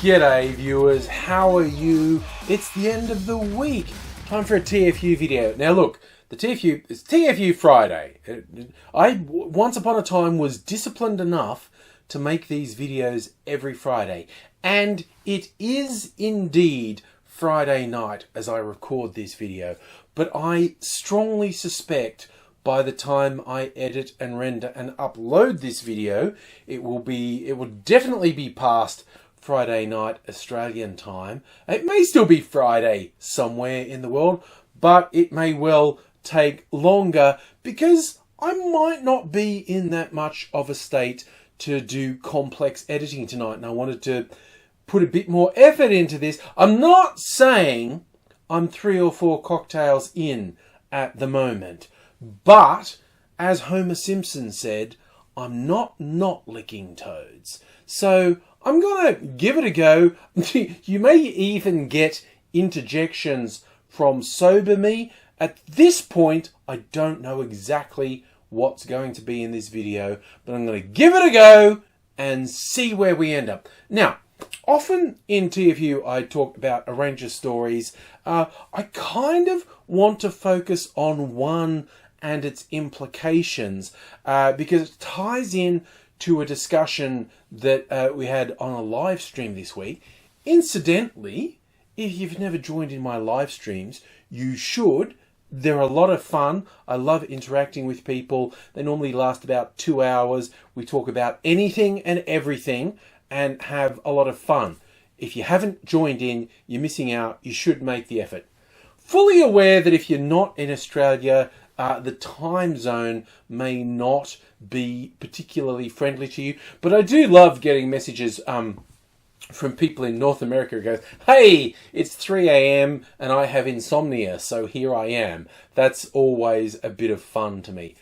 G'day viewers, how are you? It's the end of the week. Time for a TFU video. Now look, the TFU is TFU Friday. I once upon a time was disciplined enough to make these videos every Friday. And it is indeed Friday night as I record this video. But I strongly suspect by the time I edit and render and upload this video, it will definitely be past Friday night Australian time. It may still be Friday somewhere in the world, but it may well take longer because I might not be in that much of a state to do complex editing tonight, and I wanted to put a bit more effort into this. I'm not saying I'm 3 or 4 cocktails in at the moment, but as Homer Simpson said, I'm not licking toads. So I'm going to give it a go. You may even get interjections from sober me. At this point, I don't know exactly what's going to be in this video, but I'm going to give it a go and see where we end up. Now, often in TFU, I talk about a range of stories. I kind of want to focus on one and its implications because it ties in to a discussion that we had on a live stream this week. Incidentally, if you've never joined in my live streams, you should. They're a lot of fun. I love interacting with people. They normally last about 2 hours. We talk about anything and everything and have a lot of fun. If you haven't joined in, you're missing out. You should make the effort. Fully aware that if you're not in Australia, the time zone may not be particularly friendly to you. But I do love getting messages from people in North America who goes, hey, it's 3 a.m. and I have insomnia, so here I am. That's always a bit of fun to me.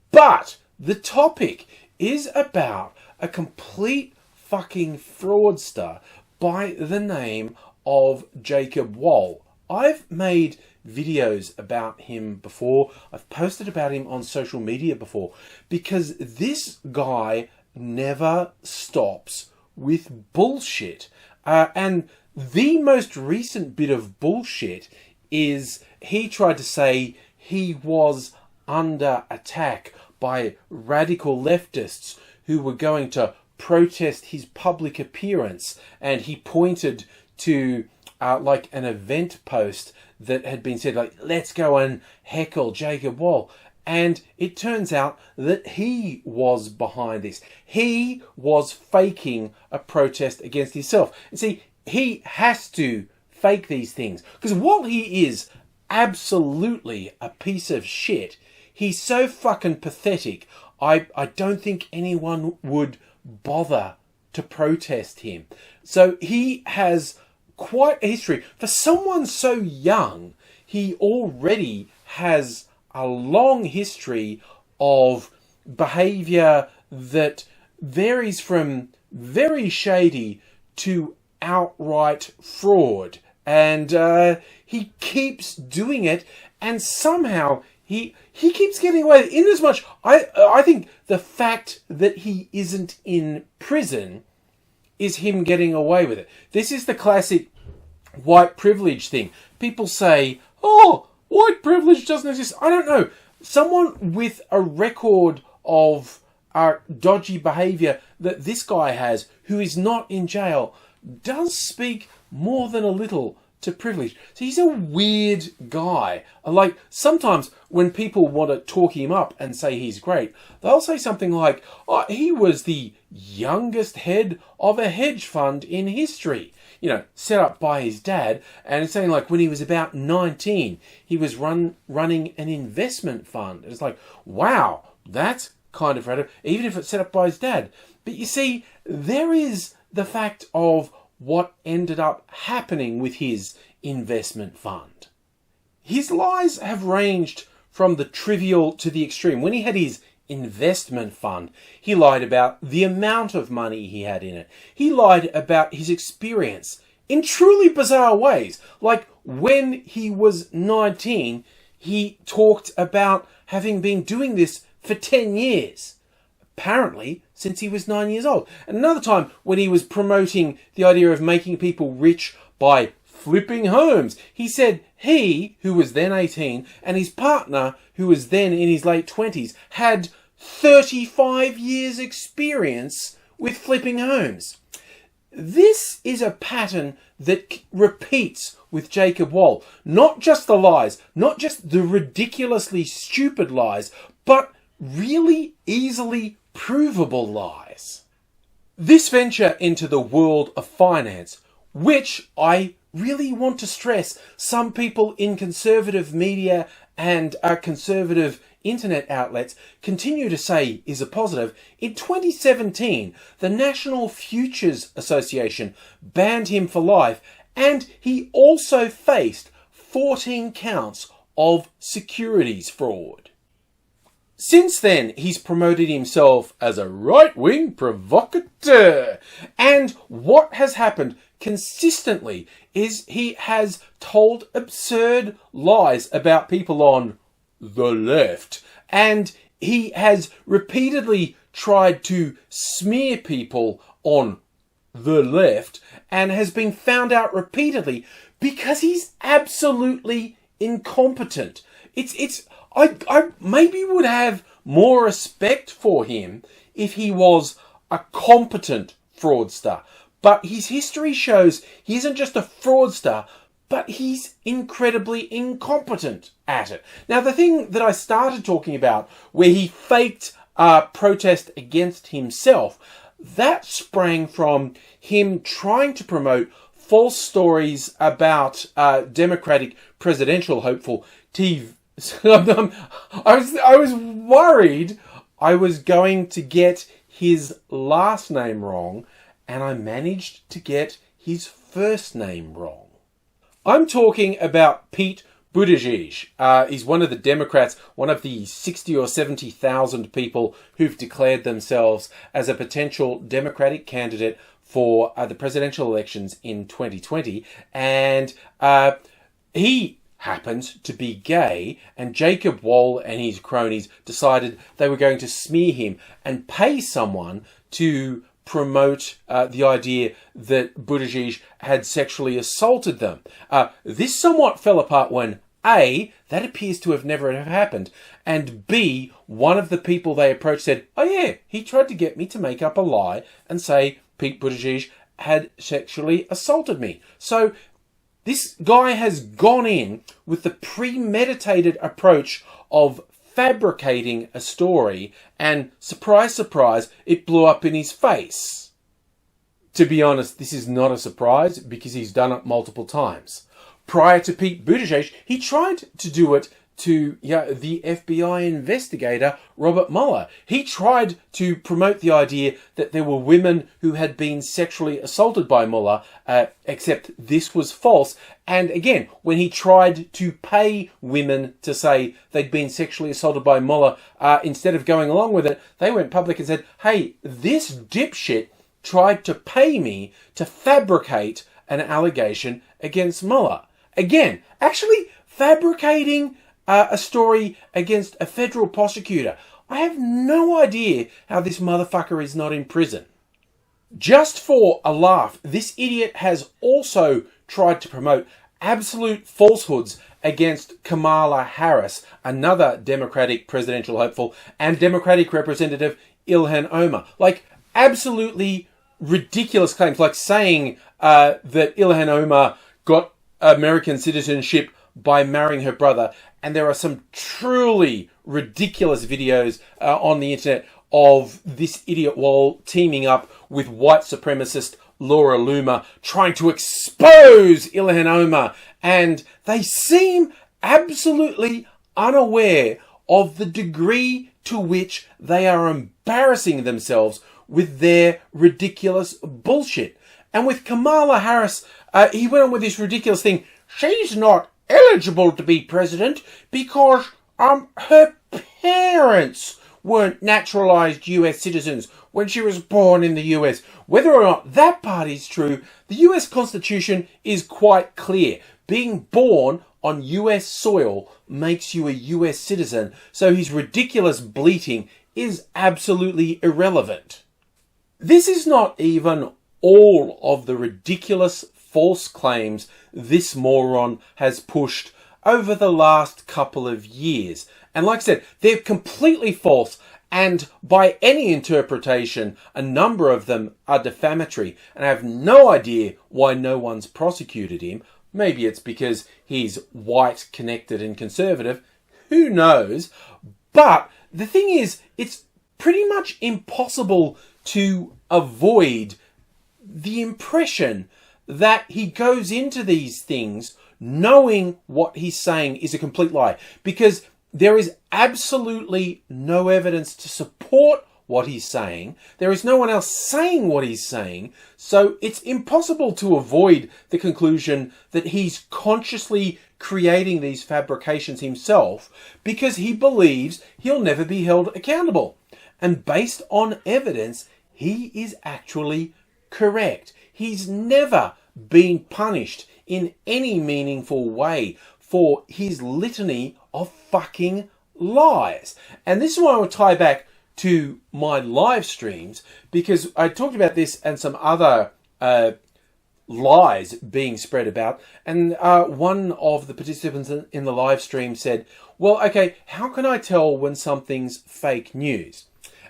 But the topic is about a complete fucking fraudster by the name of Jacon Wohl. I've made videos about him before. I've posted about him on social media before because this guy never stops with bullshit. And the most recent bit of bullshit is he tried to say he was under attack by radical leftists who were going to protest his public appearance, and he pointed to like an event post that had been said, like, let's go and heckle Jacon Wohl. And it turns out that he was behind this. He was faking a protest against himself. And see, he has to fake these things because while he is absolutely a piece of shit, he's so fucking pathetic. I don't think anyone would bother to protest him. So he has quite a history. For someone so young, he already has a long history of behaviour that varies from very shady to outright fraud. And he keeps doing it, and somehow he keeps getting away. In as much, I think the fact that he isn't in prison is him getting away with it. This is the classic white privilege thing. People say, oh, white privilege doesn't exist. I don't know. Someone with a record of dodgy behaviour that this guy has, who is not in jail, does speak more than a little to privilege. So he's a weird guy. Like, sometimes when people want to talk him up and say he's great, they'll say something like, oh, he was the youngest head of a hedge fund in history. You know, set up by his dad, and it's saying like when he was about 19, he was running an investment fund. It's like, wow, that's kind of radical, even if it's set up by his dad. But you see, there is the fact of what ended up happening with his investment fund. His lies have ranged from the trivial to the extreme. When he had his investment fund, he lied about the amount of money he had in it. He lied about his experience in truly bizarre ways. Like when he was 19, he talked about having been doing this for 10 years. apparently since he was 9 years old. And another time when he was promoting the idea of making people rich by flipping homes. He said he, who was then 18, and his partner, who was then in his late 20s, had 35 years experience with flipping homes. This is a pattern that repeats with Jacon Wohl. Not just the lies, not just the ridiculously stupid lies, but really easily provable lies. This venture into the world of finance, which I really want to stress, some people in conservative media and conservative internet outlets continue to say is a positive. In 2017, the National Futures Association banned him for life, and he also faced 14 counts of securities fraud. Since then, he's promoted himself as a right-wing provocateur. And what has happened consistently is he has told absurd lies about people on the left. And he has repeatedly tried to smear people on the left and has been found out repeatedly because he's absolutely incompetent. I maybe would have more respect for him if he was a competent fraudster. But his history shows he isn't just a fraudster, but he's incredibly incompetent at it. Now, the thing that I started talking about, where he faked a protest against himself, that sprang from him trying to promote false stories about Democratic presidential hopeful TV. I was worried I was going to get his last name wrong, and I managed to get his first name wrong. I'm talking about Pete Buttigieg. He's one of the Democrats, one of the 60 or 70,000 people who've declared themselves as a potential Democratic candidate for the presidential elections in 2020. And he happened to be gay, and Jacon Wohl and his cronies decided they were going to smear him and pay someone to promote the idea that Buttigieg had sexually assaulted them. This somewhat fell apart when A, that appears to have never happened, and B, one of the people they approached said, oh yeah, he tried to get me to make up a lie and say Pete Buttigieg had sexually assaulted me. So this guy has gone in with the premeditated approach of fabricating a story, and surprise, surprise, it blew up in his face. To be honest, this is not a surprise because he's done it multiple times. Prior to Pete Buttigieg, he tried to do it to the FBI investigator, Robert Mueller. He tried to promote the idea that there were women who had been sexually assaulted by Mueller, except this was false. And again, when he tried to pay women to say they'd been sexually assaulted by Mueller, instead of going along with it, they went public and said, hey, this dipshit tried to pay me to fabricate an allegation against Mueller. Again, actually fabricating a story against a federal prosecutor. I have no idea how this motherfucker is not in prison. Just for a laugh, this idiot has also tried to promote absolute falsehoods against Kamala Harris, another Democratic presidential hopeful, and Democratic Representative Ilhan Omar. Like, absolutely ridiculous claims, like saying that Ilhan Omar got American citizenship by marrying her brother. And there are some truly ridiculous videos on the internet of this idiot Wohl teaming up with white supremacist Laura Loomer trying to expose Ilhan Omar. And they seem absolutely unaware of the degree to which they are embarrassing themselves with their ridiculous bullshit. And with Kamala Harris, he went on with this ridiculous thing. She's not eligible to be president because her parents weren't naturalized US citizens when she was born in the US. Whether or not that part is true, the US Constitution is quite clear. Being born on US soil makes you a US citizen, so his ridiculous bleating is absolutely irrelevant. This is not even all of the ridiculous false claims this moron has pushed over the last couple of years. And like I said, they're completely false, and by any interpretation, a number of them are defamatory, and I have no idea why no one's prosecuted him. Maybe it's because he's white, connected, and conservative. Who knows? But the thing is, it's pretty much impossible to avoid the impression that he goes into these things knowing what he's saying is a complete lie, because there is absolutely no evidence to support what he's saying. There is no one else saying what he's saying. So it's impossible to avoid the conclusion that he's consciously creating these fabrications himself because he believes he'll never be held accountable. And based on evidence, he is actually correct. He's never been punished in any meaningful way for his litany of fucking lies. And this is why I will tie back to my live streams, because I talked about this and some other lies being spread about. And one of the participants in the live stream said, well, okay, how can I tell when something's fake news?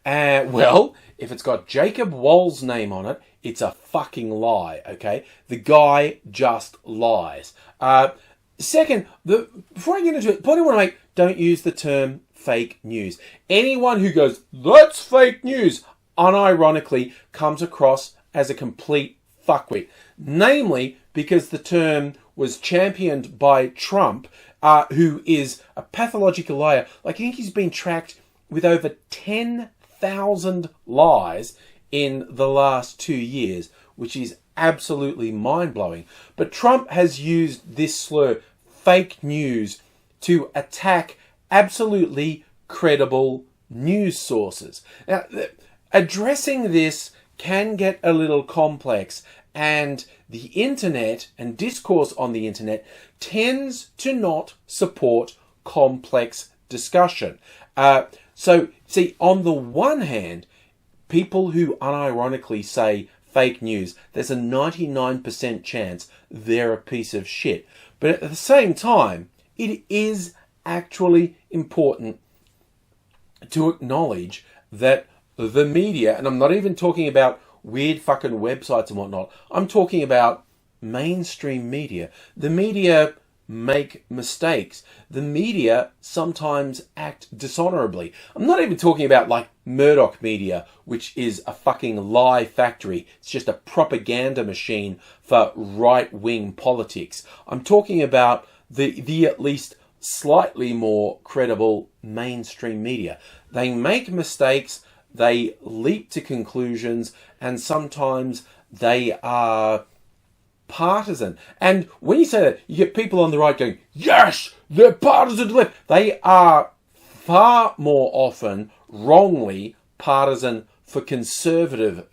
Well, if it's got Jacon Wohl's name on it, it's a fucking lie, okay? The guy just lies. Second, before I get into it, the point I want to make, don't use the term fake news. Anyone who goes, that's fake news, unironically comes across as a complete fuckwit. Namely, because the term was championed by Trump, who is a pathological liar. Like, I think he's been tracked with over 10,000 lies in the last 2 years, which is absolutely mind-blowing. But Trump has used this slur, fake news, to attack absolutely credible news sources. Now, addressing this can get a little complex, and the internet and discourse on the internet tends to not support complex discussion. So, see, on the one hand, people who unironically say fake news, there's a 99% chance they're a piece of shit. But at the same time, it is actually important to acknowledge that the media, and I'm not even talking about weird fucking websites and whatnot, I'm talking about mainstream media. The media make mistakes. The media sometimes act dishonorably. I'm not even talking about like Murdoch media, which is a fucking lie factory. It's just a propaganda machine for right-wing politics. I'm talking about the at least slightly more credible mainstream media. They make mistakes, they leap to conclusions, and sometimes they are partisan. And when you say that, you get people on the right going, yes, they're partisan to the left. They are far more often wrongly partisan for conservative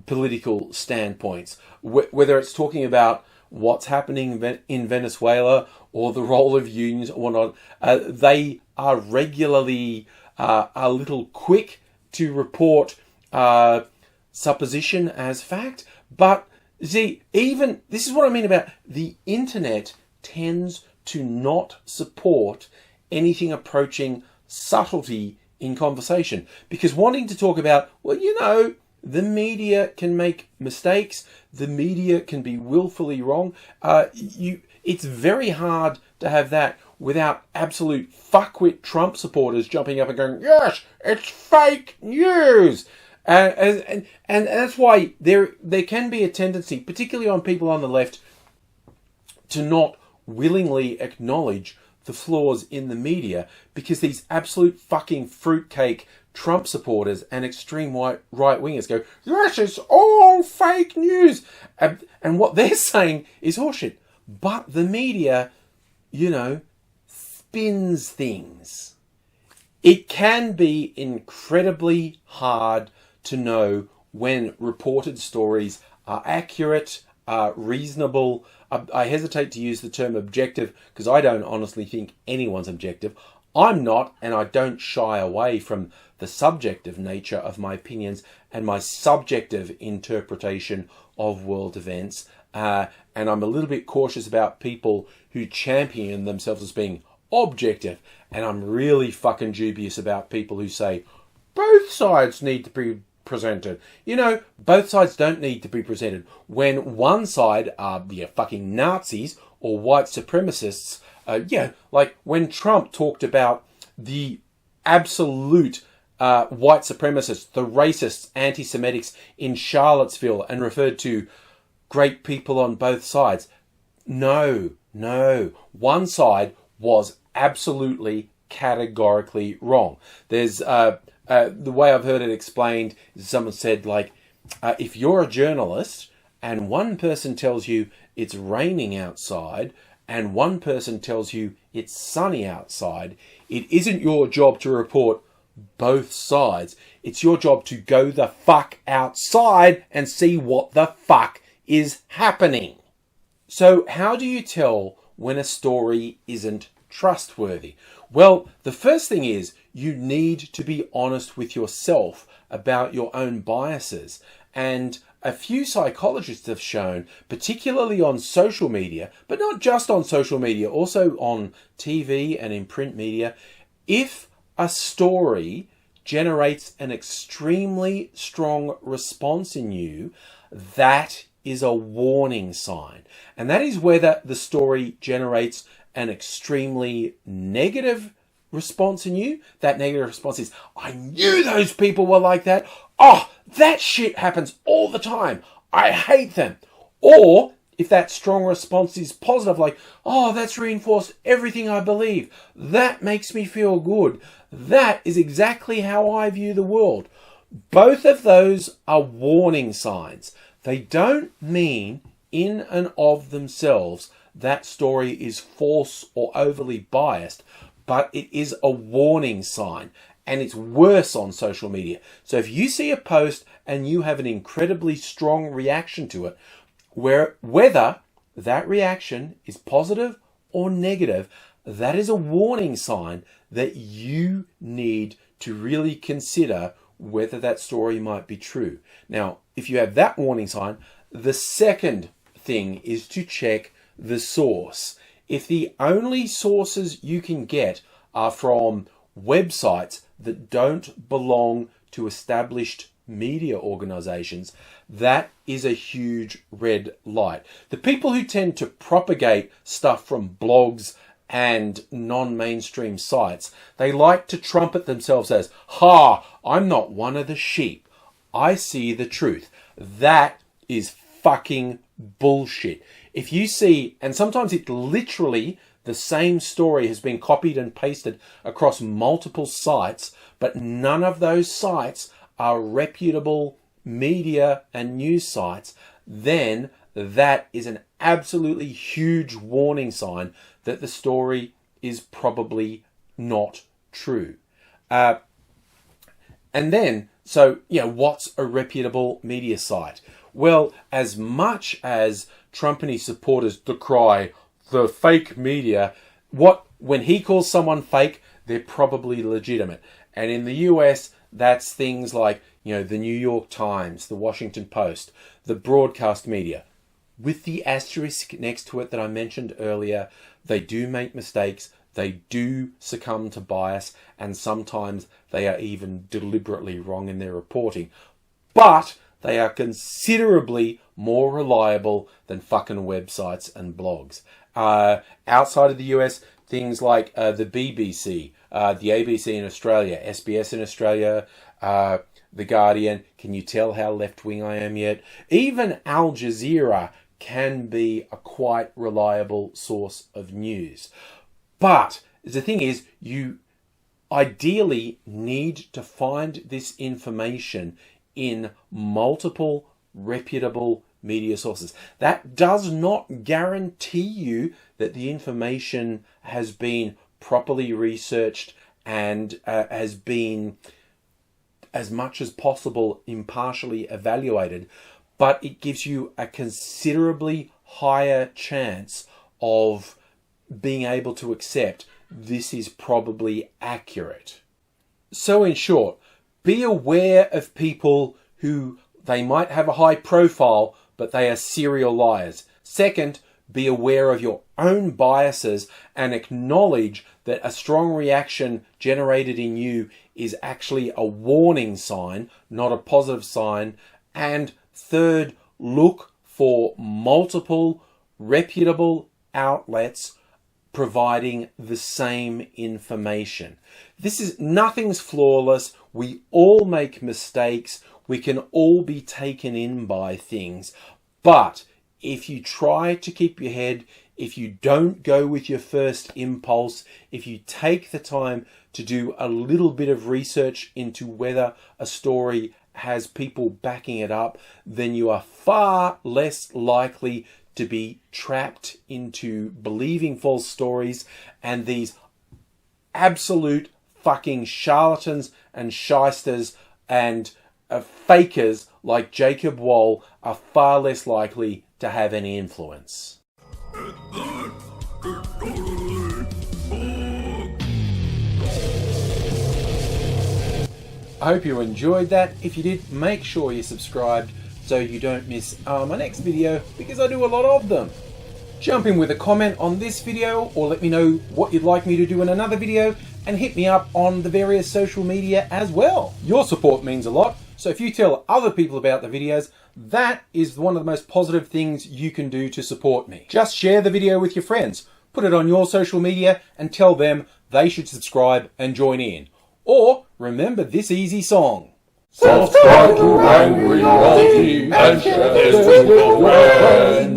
political standpoints, whether it's talking about what's happening in Venezuela or the role of unions or whatnot. They are regularly a little quick to report supposition as fact. But see, even this is what I mean about the internet tends to not support anything approaching subtlety in conversation, because wanting to talk about, well, you know, the media can make mistakes, the media can be willfully wrong. It's very hard to have that without absolute fuckwit Trump supporters jumping up and going, yes, it's fake news. And that's why there can be a tendency, particularly on people on the left, to not willingly acknowledge the flaws in the media, because these absolute fucking fruitcake Trump supporters and extreme right-wingers go, yes, it's all fake news. And what they're saying is horseshit. But the media, you know, spins things. It can be incredibly hard to know when reported stories are accurate, are reasonable. I hesitate to use the term objective because I don't honestly think anyone's objective. I'm not, and I don't shy away from the subjective nature of my opinions and my subjective interpretation of world events. And I'm a little bit cautious about people who champion themselves as being objective. And I'm really fucking dubious about people who say both sides need to be presented. You know, both sides don't need to be presented. When one side are fucking Nazis or white supremacists, like when Trump talked about the absolute white supremacists, the racists, anti-Semitics in Charlottesville, and referred to great people on both sides. No. One side was absolutely categorically wrong. There's the way I've heard it explained, someone said, like, if you're a journalist and one person tells you it's raining outside and one person tells you it's sunny outside, it isn't your job to report both sides. It's your job to go the fuck outside and see what the fuck is happening. So how do you tell when a story isn't trustworthy? Well, the first thing is you need to be honest with yourself about your own biases. And a few psychologists have shown, particularly on social media, but not just on social media, also on TV and in print media, if a story generates an extremely strong response in you, that is a warning sign. And that is whether the story generates an extremely negative response in you. That negative response is, I knew those people were like that. Oh, that shit happens all the time. I hate them. Or if that strong response is positive, like, oh, that's reinforced everything I believe. That makes me feel good. That is exactly how I view the world. Both of those are warning signs. They don't mean in and of themselves that story is false or overly biased, but it is a warning sign, and it's worse on social media. So if you see a post and you have an incredibly strong reaction to it, whether that reaction is positive or negative, that is a warning sign that you need to really consider whether that story might be true. Now, if you have that warning sign, the second thing is to check the source. If the only sources you can get are from websites that don't belong to established media organizations, that is a huge red light. The people who tend to propagate stuff from blogs and non-mainstream sites, they like to trumpet themselves as, ha, I'm not one of the sheep. I see the truth. That is fucking bullshit. If you see, and sometimes it literally, the same story has been copied and pasted across multiple sites, but none of those sites are reputable media and news sites, then that is an absolutely huge warning sign that the story is probably not true. And then, so, what's a reputable media site? Well, as much as Trump and his supporters decry the fake media, when he calls someone fake, they're probably legitimate. And in the US, that's things like, the New York Times, the Washington Post, the broadcast media. With the asterisk next to it that I mentioned earlier, they do make mistakes, they do succumb to bias, and sometimes they are even deliberately wrong in their reporting. But they are considerably more reliable than fucking websites and blogs. Outside of the US, things like the BBC, the ABC in Australia, SBS in Australia, The Guardian. Can you tell how left-wing I am yet? Even Al Jazeera can be a quite reliable source of news. But the thing is, you ideally need to find this information in multiple reputable media sources. That does not guarantee you that the information has been properly researched and has been, as much as possible, impartially evaluated, but it gives you a considerably higher chance of being able to accept this is probably accurate. So in short, be aware of people who they might have a high profile, but they are serial liars. Second, be aware of your own biases and acknowledge that a strong reaction generated in you is actually a warning sign, not a positive sign. And third, look for multiple reputable outlets providing the same information. Nothing's flawless. We all make mistakes. We can all be taken in by things. But if you try to keep your head, if you don't go with your first impulse, if you take the time to do a little bit of research into whether a story has people backing it up, then you are far less likely to be trapped into believing false stories, and these absolute fucking charlatans and shysters and fakers like Jacon Wohl are far less likely to have any influence. I hope you enjoyed that. If you did, make sure you're subscribed so you don't miss my next video, because I do a lot of them. Jump in with a comment on this video or let me know what you'd like me to do in another video, and hit me up on the various social media as well. Your support means a lot, so if you tell other people about the videos, that is one of the most positive things you can do to support me. Just share the video with your friends, put it on your social media and tell them they should subscribe and join in. Or remember this easy song. Subscribe to AngryAussie and share this with your friends.